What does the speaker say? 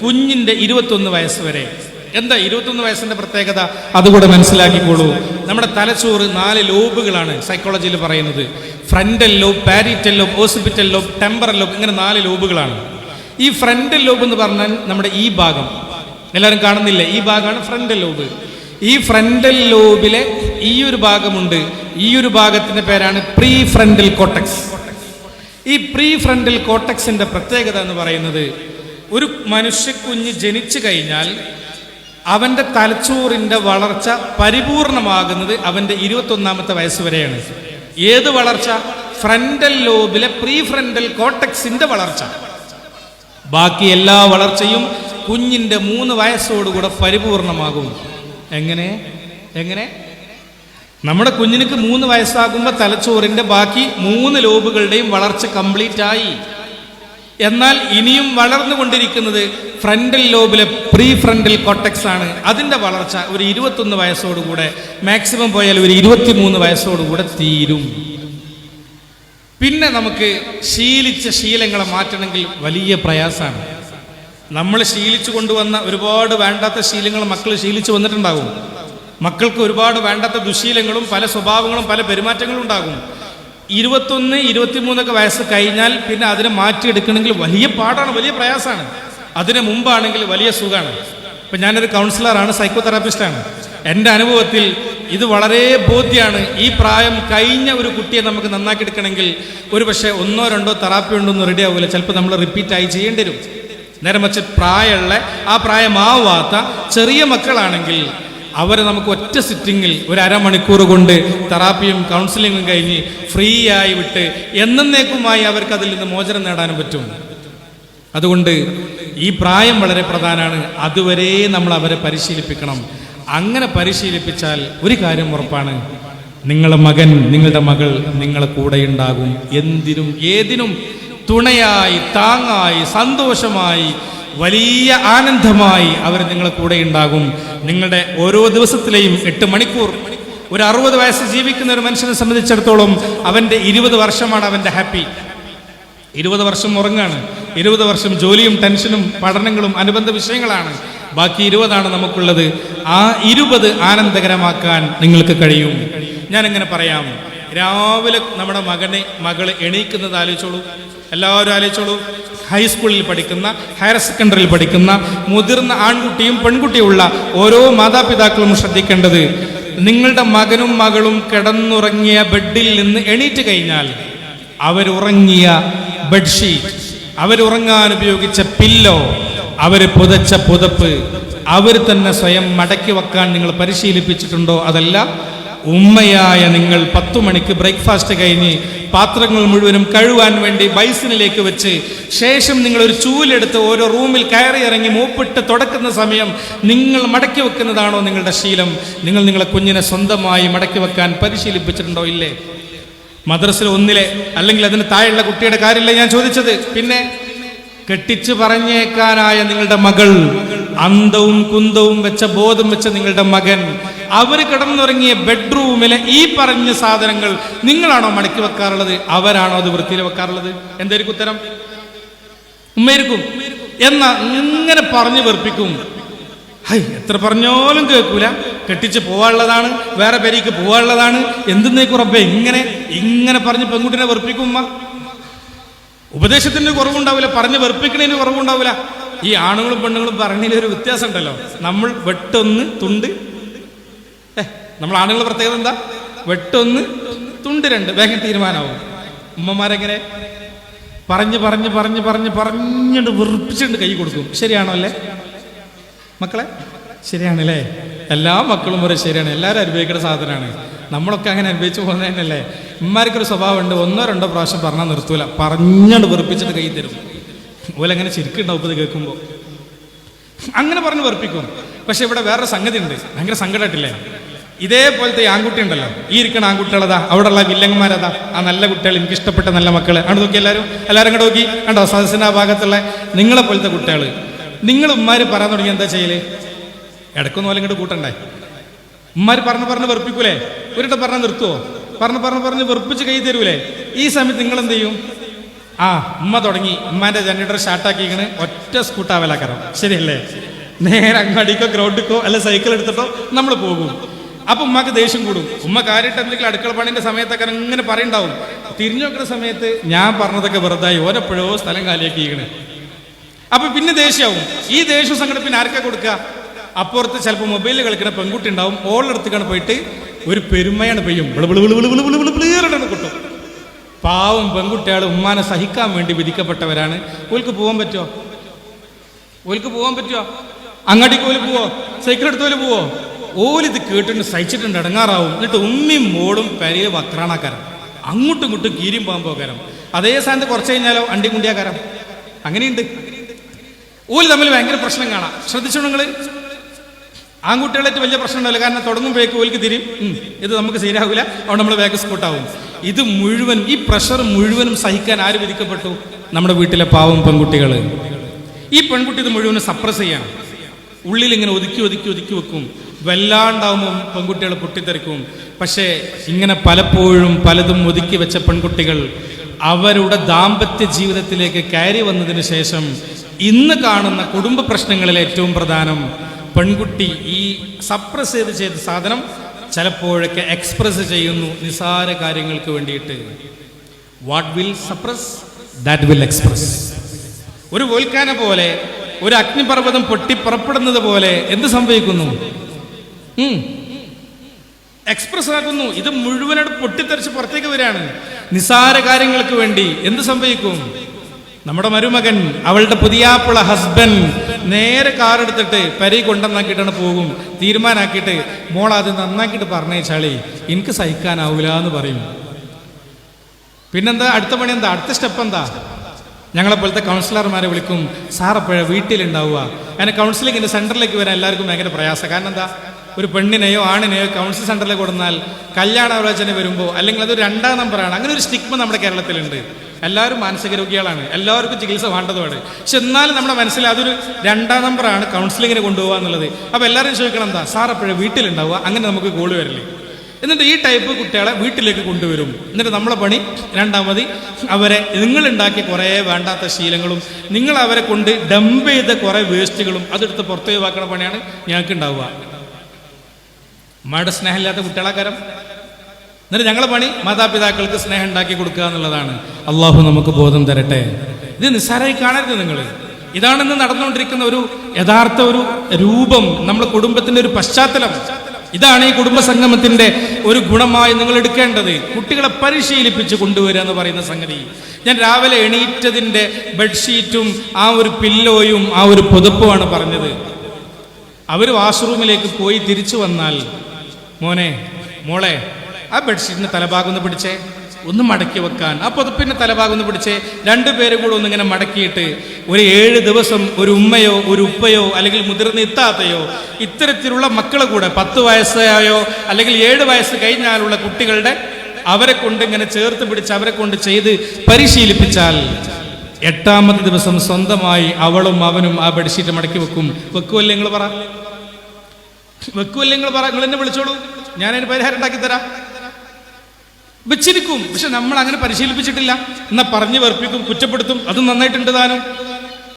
കുഞ്ഞിന്റെ 21 വയസ്സ് വരെ. എന്താ 21 വയസ്സിന്റെ പ്രത്യേകത? അതുകൂടെ മനസ്സിലാക്കിക്കോളൂ. നമ്മുടെ തലച്ചോറ് 4 ലോബുകളാണ് സൈക്കോളജിയിൽ പറയുന്നത്. Frontal lobe, parietal lobe, occipital lobe, temporal lobe, ഇങ്ങനെ 4 ലോബുകളാണ്. ഈ ഫ്രണ്ടൽ ലോബ് എന്ന് പറഞ്ഞാൽ നമ്മുടെ ഈ ഭാഗം, എല്ലാവരും കാണുന്നില്ലേ, ഈ ഭാഗമാണ് ഫ്രണ്ടൽ ലോബ്. ഈ ഫ്രണ്ടൽ ലോബിലെ ഈ ഒരു ഭാഗമുണ്ട്, ഈ ഒരു ഭാഗത്തിന്റെ പേരാണ് പ്രീ ഫ്രണ്ടൽ കോർട്ടക്സ്. ഈ പ്രീ ഫ്രണ്ടൽ കോർട്ടക്സിന്റെ പ്രത്യേകത എന്ന് പറയുന്നത്, ഒരു മനുഷ്യക്കുഞ്ഞ് ജനിച്ചു കഴിഞ്ഞാൽ അവന്റെ തലച്ചോറിന്റെ വളർച്ച പരിപൂർണമാകുന്നത് അവന്റെ 21ാമത്തെ വയസ്സ് വരെയാണ്. ഏത് വളർച്ച? ഫ്രണ്ടൽ ലോബിലെ പ്രീ ഫ്രണ്ടൽ കോർട്ടക്സിന്റെ വളർച്ച. ബാക്കി എല്ലാ വളർച്ചയും കുഞ്ഞിന്റെ 3 വയസ്സോടുകൂടെ പരിപൂർണമാകും. എങ്ങനെ നമ്മുടെ കുഞ്ഞിനക്ക് 3 വയസ്സാകുമ്പോൾ തലച്ചോറിന്റെ ബാക്കി 3 ലോബുകളുടെയും വളർച്ച കംപ്ലീറ്റ് ആയി. എന്നാൽ ഇനിയും വളർന്നുകൊണ്ടിരിക്കുന്നത് ഫ്രണ്ടൽ ലോബിലെ പ്രീ ഫ്രണ്ടൽ കോർട്ടക്സ് ആണ്. അതിന്റെ വളർച്ച ഒരു 21 വയസ്സോടുകൂടെ, മാക്സിമം പോയാൽ ഒരു 23 വയസ്സോടുകൂടെ തീരും. പിന്നെ നമുക്ക് ശീലിച്ച ശീലങ്ങളെ മാറ്റണമെങ്കിൽ വലിയ പ്രയാസമാണ്. നമ്മൾ ശീലിച്ചു കൊണ്ടുവന്ന ഒരുപാട് വേണ്ടാത്ത ശീലങ്ങൾ മക്കൾ ശീലിച്ചു വന്നിട്ടുണ്ടാകും. മക്കൾക്ക് ഒരുപാട് വേണ്ടാത്ത ദുശീലങ്ങളും പല സ്വഭാവങ്ങളും പല പെരുമാറ്റങ്ങളും ഉണ്ടാകും. 21, 23 വയസ്സ് കഴിഞ്ഞാൽ പിന്നെ അതിനെ മാറ്റിയെടുക്കണമെങ്കിൽ വലിയ പാടാണ്, വലിയ പ്രയാസമാണ്. അതിന് മുമ്പാണെങ്കിൽ വലിയ സുഖമാണ്. ഇപ്പം ഞാനൊരു കൗൺസിലറാണ്, സൈക്കോ തെറാപ്പിസ്റ്റാണ്. എൻ്റെ അനുഭവത്തിൽ ഇത് വളരെ ബോധ്യമാണ്. ഈ പ്രായം കഴിഞ്ഞ ഒരു കുട്ടിയെ നമുക്ക് നന്നാക്കി എടുക്കണമെങ്കിൽ ഒരു പക്ഷേ 1 or 2 തെറാപ്പി ഉണ്ടൊന്നും റെഡി ആവില്ല. ചിലപ്പോൾ നമ്മൾ റിപ്പീറ്റായി ചെയ്യേണ്ടി വരും. നേരെ മറിച്ച് പ്രായമാവാത്ത ചെറിയ മക്കളാണെങ്കിൽ അവരെ നമുക്ക് ഒറ്റ സിറ്റിങ്ങിൽ ഒരു അരമണിക്കൂർ കൊണ്ട് തെറാപ്പിയും കൗൺസിലിങ്ങും കഴിഞ്ഞ് ഫ്രീ ആയി വിട്ട് എന്നേക്കുമായി അവർക്ക് അതിൽ നിന്ന് മോചനം നേടാനും പറ്റും. അതുകൊണ്ട് ഈ പ്രായം വളരെ പ്രധാനമാണ്. അതുവരെ നമ്മൾ അവരെ പരിശീലിപ്പിക്കണം. അങ്ങനെ പരിശീലിപ്പിച്ചാൽ ഒരു കാര്യം ഉറപ്പാണ്, നിങ്ങളുടെ മകൻ, നിങ്ങളുടെ മകൾ നിങ്ങളെ കൂടെ ഉണ്ടാകും. എന്തിനും ഏതിനും തുണയായി, താങ്ങായി, സന്തോഷമായി, വലിയ ആനന്ദമായി അവർ നിങ്ങളെ കൂടെ ഉണ്ടാകും. നിങ്ങളുടെ ഓരോ ദിവസത്തിലെയും 8 മണിക്കൂർ, ഒരു 60 വയസ്സ് ജീവിക്കുന്ന ഒരു മനുഷ്യനെ സംബന്ധിച്ചിടത്തോളം അവന്റെ 20 വർഷമാണ് അവന്റെ ഹാപ്പി. 20 വർഷം ഉറങ്ങാണ്, 20 വർഷം ജോലിയും ടെൻഷനും പഠനങ്ങളും അനുബന്ധ വിഷയങ്ങളാണ്. ബാക്കി 20 നമുക്കുള്ളത്. ആ 20 ആനന്ദകരമാക്കാൻ നിങ്ങൾക്ക് കഴിയും. ഞാൻ എങ്ങനെ പറയാം, രാവിലെ നമ്മുടെ മകള് എണീക്കുന്നത് ആലോചിച്ചോളൂ. എല്ലാവരും ആലോചിച്ചോളൂ. ഹൈസ്കൂളിൽ പഠിക്കുന്ന, ഹയർ സെക്കൻഡറിയിൽ പഠിക്കുന്ന മുതിർന്ന ആൺകുട്ടിയും പെൺകുട്ടിയുമുള്ള ഓരോ മാതാപിതാക്കളും ശ്രദ്ധിക്കേണ്ടത്, നിങ്ങളുടെ മകനും മകളും കിടന്നുറങ്ങിയ ബെഡിൽ നിന്ന് എണീറ്റ് കഴിഞ്ഞാൽ അവരുറങ്ങിയ ബെഡ്ഷീറ്റ്, അവരുറങ്ങാൻ ഉപയോഗിച്ച പില്ലോ, അവർ പുതച്ച പുതപ്പ് അവർ തന്നെ സ്വയം മടക്കി വെക്കാൻ നിങ്ങൾ പരിശീലിപ്പിച്ചിട്ടുണ്ടോ? അതല്ല ഉമ്മയായ നിങ്ങൾ 10 മണിക്ക് ബ്രേക്ക്ഫാസ്റ്റ് കഴിഞ്ഞ് പാത്രങ്ങൾ മുഴുവനും കഴുകാൻ വേണ്ടി ബൈസിനിലേക്ക് വെച്ച് ശേഷം നിങ്ങൾ ഒരു ചൂലെടുത്ത് ഓരോ റൂമിൽ കയറി ഇറങ്ങി മൂപ്പിട്ട് തുടക്കുന്ന സമയം നിങ്ങൾ മടക്കി വെക്കുന്നതാണോ നിങ്ങളുടെ ശീലം? നിങ്ങൾ നിങ്ങളെ കുഞ്ഞിനെ സ്വന്തമായി മടക്കി വെക്കാൻ പരിശീലിപ്പിച്ചിട്ടുണ്ടോ? ഇല്ലേ? മദ്രസയിൽ 1 അല്ലെങ്കിൽ അതിന് താഴെയുള്ള കുട്ടിയുടെ കാര്യമില്ല ഞാൻ ചോദിച്ചത്. പിന്നെ കെട്ടിച്ചു പറഞ്ഞേക്കാനായ നിങ്ങളുടെ മകൾ, അന്തവും കുന്തവും വെച്ച ബോധം വെച്ച നിങ്ങളുടെ മകൻ, അവർ കിടന്നുറങ്ങിയ ബെഡ്റൂമിലെ ഈ പറഞ്ഞ സാധനങ്ങൾ നിങ്ങളാണോ മടക്കി വെക്കാറുള്ളത്? അവരാണോ അത് വൃത്തിയിൽ വെക്കാറുള്ളത്? എന്തായിരിക്കും ഉത്തരം? ഉമ്മയിരിക്കും. എന്നാ ഇങ്ങനെ പറഞ്ഞു വെറുപ്പിക്കും. എത്ര പറഞ്ഞാലും കേൾക്കൂല. കെട്ടിച്ച് പോവാനുള്ളതാണ്, വേറെ പേരേക്ക് പോവാനുള്ളതാണ്, എന്തെന്നേക്കും റബ്ബേ ഇങ്ങനെ പറഞ്ഞ് പെൺകുട്ടിനെ വെറുപ്പിക്കും. ഉമ്മ ഉപദേശത്തിന് കുറവുണ്ടാവില്ല, പറഞ്ഞ് വെറുപ്പിക്കണതിന് കുറവുണ്ടാവില്ല. ഈ ആണുങ്ങളും പെണ്ണുങ്ങളും പറഞ്ഞതിലൊരു വ്യത്യാസം ഉണ്ടല്ലോ. നമ്മൾ വെട്ടൊന്ന് തുണ്ട്, നമ്മൾ ആണുങ്ങളുടെ പ്രത്യേകത എന്താ? വെട്ടൊന്ന് തുണ്ട് 2 വേഗം തീരുമാനമാവും. ഉമ്മമാരെങ്ങനെ പറഞ്ഞിട്ട് വെറുപ്പിച്ചിട്ട് കൈ കൊടുക്കും. ശരിയാണോ അല്ലേ മക്കളെ? ശരിയാണല്ലേ? എല്ലാ മക്കളും ഒരു ശരിയാണ്. എല്ലാവരും അനുഭവിക്കുന്ന സാധനമാണ്. നമ്മളൊക്കെ അങ്ങനെ അനുഭവിച്ചു പോകുന്നതന്നെയല്ലേ? ഉമ്മാർക്കൊരു സ്വഭാവം ഉണ്ട്, 1 or 2 പ്രാവശ്യം പറഞ്ഞാൽ നിർത്തൂല, പറഞ്ഞിട്ട് വെറുപ്പിച്ചിട്ട് കൈ തരും. ഓലങ്ങനെ ചിരിക്കുണ്ടാവും ഇത് കേൾക്കുമ്പോൾ. അങ്ങനെ പറഞ്ഞ് വെറുപ്പിക്കും. പക്ഷെ ഇവിടെ വേറൊരു സംഗതി ഉണ്ട്, ഭയങ്കര സങ്കടമായിട്ടില്ലേ? ഇതേപോലത്തെ ഈ ആൺകുട്ടി ഉണ്ടല്ലോ, ഈ ഇരിക്കണ ആൺകുട്ടികളതാ, അവിടെയുള്ള വില്ലങ്ങന്മാരതാ, ആ നല്ല കുട്ടികൾ, എനിക്ക് ഇഷ്ടപ്പെട്ട നല്ല മക്കള്. അവിടെ നോക്കി, എല്ലാവരും അങ്ങോട്ട് നോക്കി, കണ്ടോ? സദസ്സിന്റെ ആ ഭാഗത്തുള്ള നിങ്ങളെ പോലത്തെ കുട്ടികൾ. നിങ്ങൾ ഉമ്മാര് പറയാൻ തുടങ്ങി എന്താ ചെയ്യല്? ഇടക്കൊന്നും പോലെ ഇങ്ങോട്ട് കൂട്ടണ്ടേ? ഉമ്മാര് പറഞ്ഞ് വെറുപ്പിക്കൂലേ? ഒരിട്ട് പറഞ്ഞാൽ നിർത്തുവോ? പറഞ്ഞ് വെറുപ്പിച്ച് കൈ തരൂലേ? ഈ സമയത്ത് നിങ്ങൾ എന്ത് ചെയ്യും? ഉമ്മ തുടങ്ങി, ഉമ്മാന്റെ ജനറേറ്റർ സ്റ്റാർട്ടാക്കിക്കണ്, ഒറ്റ സ്കൂട്ടാവലാക്കരം, ശരിയല്ലേ? നേരെ അങ്ങാടിക്കോ ഗ്രൗണ്ടിക്കോ അല്ല സൈക്കിൾ എടുത്തിട്ടോ നമ്മൾ പോകും. അപ്പൊ ഉമ്മക്ക് ദേഷ്യം കൂടും. ഉമ്മ കാര്യമായിട്ട് എന്തെങ്കിലും അടുക്കള പണിന്റെ സമയത്തൊക്കെ ഇങ്ങനെ പറയുണ്ടാവും. തിരിഞ്ഞു നോക്കുന്ന സമയത്ത് ഞാൻ പറഞ്ഞതൊക്കെ വെറുതായി, ഓരെപ്പോഴോ സ്ഥലം കാലിയാക്കിക്കണ്. അപ്പൊ പിന്നെ ദേഷ്യമാവും. ഈ ദേഷ്യ സങ്കടം പിന്നെ ആർക്കാ കൊടുക്കുക? അപ്പുറത്ത് ചിലപ്പോൾ മൊബൈലിൽ കളിക്കുന്ന പെൺകുട്ടി ഉണ്ടാവും, ഓളെടുത്തേക്കാണ് പോയിട്ട് ഒരു പെരുമയാണ് പെയ്യും, കിട്ടും. പാവം പെൺകുട്ടികൾ ഉമ്മാനെ സഹിക്കാൻ വേണ്ടി വിധിക്കപ്പെട്ടവരാണ്. ഓൽക്ക് പോകാൻ പറ്റുമോ? ഓൽക്ക് പോകാൻ പറ്റുമോ? അങ്ങാടിക്ക് ഓല് പോവോ? സൈക്കിൾ എടുത്തോല് പോവോ? ഓലിത് കേട്ടിട്ട് സഹിച്ചിട്ടുണ്ട്, ഇടങ്ങാറാവും. എന്നിട്ട് ഉമ്മയും മോളും പെരിയ വക്രാണാക്കാരം, അങ്ങോട്ടും ഇങ്ങോട്ടും കീരിയും പാമ്പോക്കാരം. അതേ സ്ഥാനത്ത് കുറച്ച് കഴിഞ്ഞാലോ അണ്ടി കുണ്ടിയാക്കാരം. അങ്ങനെയുണ്ട്. ഓല് തമ്മിൽ ഭയങ്കര പ്രശ്നം കാണാം. ശ്രദ്ധിച്ചോ നിങ്ങള്? ആൺകുട്ടികളായിട്ട് വലിയ പ്രശ്നം ഉണ്ടാവില്ല, കാരണം തുടങ്ങുമ്പോഴേക്ക് ഓൽക്ക് തിരിയും, ഇത് നമുക്ക് ശരിയാവില്ല, അവിടെ നമ്മൾ വേഗം സ്കൂട്ടാവും. ഇത് മുഴുവൻ, ഈ പ്രഷർ മുഴുവനും സഹിക്കാൻ ആര് വിധിക്കപ്പെട്ടു? നമ്മുടെ വീട്ടിലെ പാവം പെൺകുട്ടികൾ. ഈ പെൺകുട്ടി ഇത് മുഴുവനും സപ്രസ് ചെയ്യണം, ഉള്ളിൽ ഇങ്ങനെ ഒതുക്കി ഒതുക്കി ഒതുക്കി വെക്കും. വല്ലാണ്ടാവുമ്പം പെൺകുട്ടികൾ പൊട്ടിത്തെറിക്കും. പക്ഷേ ഇങ്ങനെ പലപ്പോഴും പലതും ഒതുക്കി വെച്ച പെൺകുട്ടികൾ അവരുടെ ദാമ്പത്യ ജീവിതത്തിലേക്ക് കയറി വന്നതിന് ശേഷം ഇന്ന് കാണുന്ന കുടുംബ പ്രശ്നങ്ങളിൽ ഏറ്റവും പ്രധാനം, പെൺകുട്ടി ഈ സപ്രസ് ചെയ്ത സാധനം ചിലപ്പോഴൊക്കെ എക്സ്പ്രസ് ചെയ്യുന്നു നിസാര കാര്യങ്ങൾക്ക് വേണ്ടിയിട്ട്. What will suppress, that will express. ഒരു വോൾക്കാന പോലെ, ഒരു അഗ്നിപർവ്വതം പൊട്ടിപ്പുറപ്പെടുന്നത് പോലെ എന്ത് സംഭവിക്കുന്നു? എക്സ്പ്രസ് ആക്കുന്നു. ഇത് മുഴുവനായിട്ട് പൊട്ടിത്തെറിച്ച് പുറത്തേക്ക് വരികയാണ് നിസാര കാര്യങ്ങൾക്ക് വേണ്ടി. എന്ത് സംഭവിക്കും? നമ്മുടെ മരുമകൻ, അവളുടെ പുതിയാപ്പിള ഹസ്ബൻഡ് നേരെ കാറെടുത്തിട്ട് പെരി കൊണ്ടുവന്നാക്കിയിട്ടാണ് പോകും. തീരുമാനാക്കിയിട്ട് മോളത് നന്നാക്കിയിട്ട് പറഞ്ഞേച്ചാളി, എനിക്ക് സഹിക്കാനാവൂല എന്ന് പറയും. പിന്നെന്താ അടുത്ത പണി? എന്താ അടുത്ത സ്റ്റെപ്പ്? എന്താ? ഞങ്ങളെപ്പോലത്തെ കൗൺസിലർമാരെ വിളിക്കും, സാർ എപ്പോഴാണ് വീട്ടിലുണ്ടാവുക? അങ്ങനെ കൗൺസിലിങ്ങിൻ്റെ സെൻറ്ററിലേക്ക് വരാൻ എല്ലാവർക്കും ഭയങ്കര പ്രയാസം. കാരണം എന്താ? ഒരു പെണ്ണിനെയോ ആണിനെയോ കൗൺസിൽ സെൻറ്ററിലേക്ക് കൊടുന്നാൽ കല്യാണാലോചന വരുമ്പോൾ, അല്ലെങ്കിൽ അതൊരു 2ാം നമ്പറാണ്. അങ്ങനെ ഒരു സ്റ്റിഗ്മ നമ്മുടെ കേരളത്തിലുണ്ട്. എല്ലാവരും മാനസിക രോഗികളാണ്, എല്ലാവർക്കും ചികിത്സ വേണ്ടതുമാണ്. പക്ഷെ എന്നാലും നമ്മുടെ മനസ്സിൽ അതൊരു 2ാം നമ്പറാണ് കൗൺസിലിങ്ങിന് കൊണ്ടുപോകുക എന്നുള്ളത്. അപ്പോൾ എല്ലാവരും ചോദിക്കണം, എന്താ സാർ എപ്പോഴും വീട്ടിലുണ്ടാവുക? അങ്ങനെ നമുക്ക് കോള് വരില്ലേ? എന്നിട്ട് ഈ ടൈപ്പ് കുട്ടികളെ വീട്ടിലേക്ക് കൊണ്ടുവരും. എന്നിട്ട് നമ്മളെ പണി രണ്ടാമത് അവരെ, നിങ്ങളുണ്ടാക്കിയ കുറേ വേണ്ടാത്ത ശീലങ്ങളും നിങ്ങൾ അവരെ കൊണ്ട് ഡംപ് ചെയ്ത കുറേ വേസ്റ്റുകളും അതെടുത്ത് പുറത്തു ഒഴിവാക്കണ പണിയാണ് ഞങ്ങൾക്ക് ഉണ്ടാവുക. അമ്മയുടെ സ്നേഹമില്ലാത്ത കുട്ടികളാക്കാരം. എന്നിട്ട് ഞങ്ങളെ പണി മാതാപിതാക്കൾക്ക് സ്നേഹം ഉണ്ടാക്കി കൊടുക്കുക എന്നുള്ളതാണ്. അള്ളാഹു നമുക്ക് ബോധം തരട്ടെ. ഇത് നിസ്സാരമായി കാണരുത് നിങ്ങൾ. ഇതാണെന്ന് നടന്നുകൊണ്ടിരിക്കുന്ന ഒരു യഥാർത്ഥ ഒരു രൂപം, നമ്മുടെ കുടുംബത്തിന്റെ ഒരു പശ്ചാത്തലം. ഇതാണ് ഈ കുടുംബ സംഗമത്തിന്റെ ഒരു ഗുണമായി നിങ്ങൾ എടുക്കേണ്ടത്. കുട്ടികളെ പരിശീലിപ്പിച്ച് കൊണ്ടുവരിക എന്ന് പറയുന്ന സംഗതി. ഞാൻ രാവിലെ എണീറ്റതിന്റെ ബെഡ്ഷീറ്റും ആ ഒരു പില്ലോയും ആ ഒരു പുതപ്പുമാണ് പറഞ്ഞത്. അവർ വാഷ്റൂമിലേക്ക് പോയി തിരിച്ചു വന്നാൽ, മോനെ മോളെ ആ ബെഡ്ഷീറ്റിന്റെ തലഭാഗം ഒന്ന് പിടിച്ചേ, ഒന്ന് മടക്കി വെക്കാൻ. ആ പുതപ്പിന്റെ തലഭാഗം ഒന്ന് പിടിച്ചേ. 2 പേരും കൂടെ ഒന്നിങ്ങനെ മടക്കിയിട്ട് ഒരു 7 ദിവസം ഒരു ഉമ്മയോ ഒരു ഉപ്പയോ അല്ലെങ്കിൽ മുതിർന്ന ഇത്താത്തയോ ഇത്തരത്തിലുള്ള മക്കളെ കൂടെ 10 വയസ്സായോ അല്ലെങ്കിൽ 7 വയസ്സ് കഴിഞ്ഞാലുള്ള കുട്ടികളുടെ അവരെ കൊണ്ട് ഇങ്ങനെ ചേർത്ത് പിടിച്ച് അവരെ കൊണ്ട് ചെയ്ത് പരിശീലിപ്പിച്ചാൽ 8ാമത്തെ ദിവസം സ്വന്തമായി അവളും അവനും ആ ബെഡ്ഷീറ്റ് മടക്കി വെക്കും. വെക്കുമല്ലേ നിങ്ങൾ പറ? വെക്കുമല്ലേ നിങ്ങൾ പറ? നിങ്ങൾ എന്നെ വിളിച്ചോളൂ, ഞാനതിന് പരിഹാരം ഉണ്ടാക്കി തരാം. വെച്ചിരിക്കും. പക്ഷെ നമ്മൾ അങ്ങനെ പരിശീലിപ്പിച്ചിട്ടില്ല. എന്നാ പറഞ്ഞു വെറുപ്പിക്കും, കുറ്റപ്പെടുത്തും. അതും നന്നായിട്ടുണ്ട് താനും.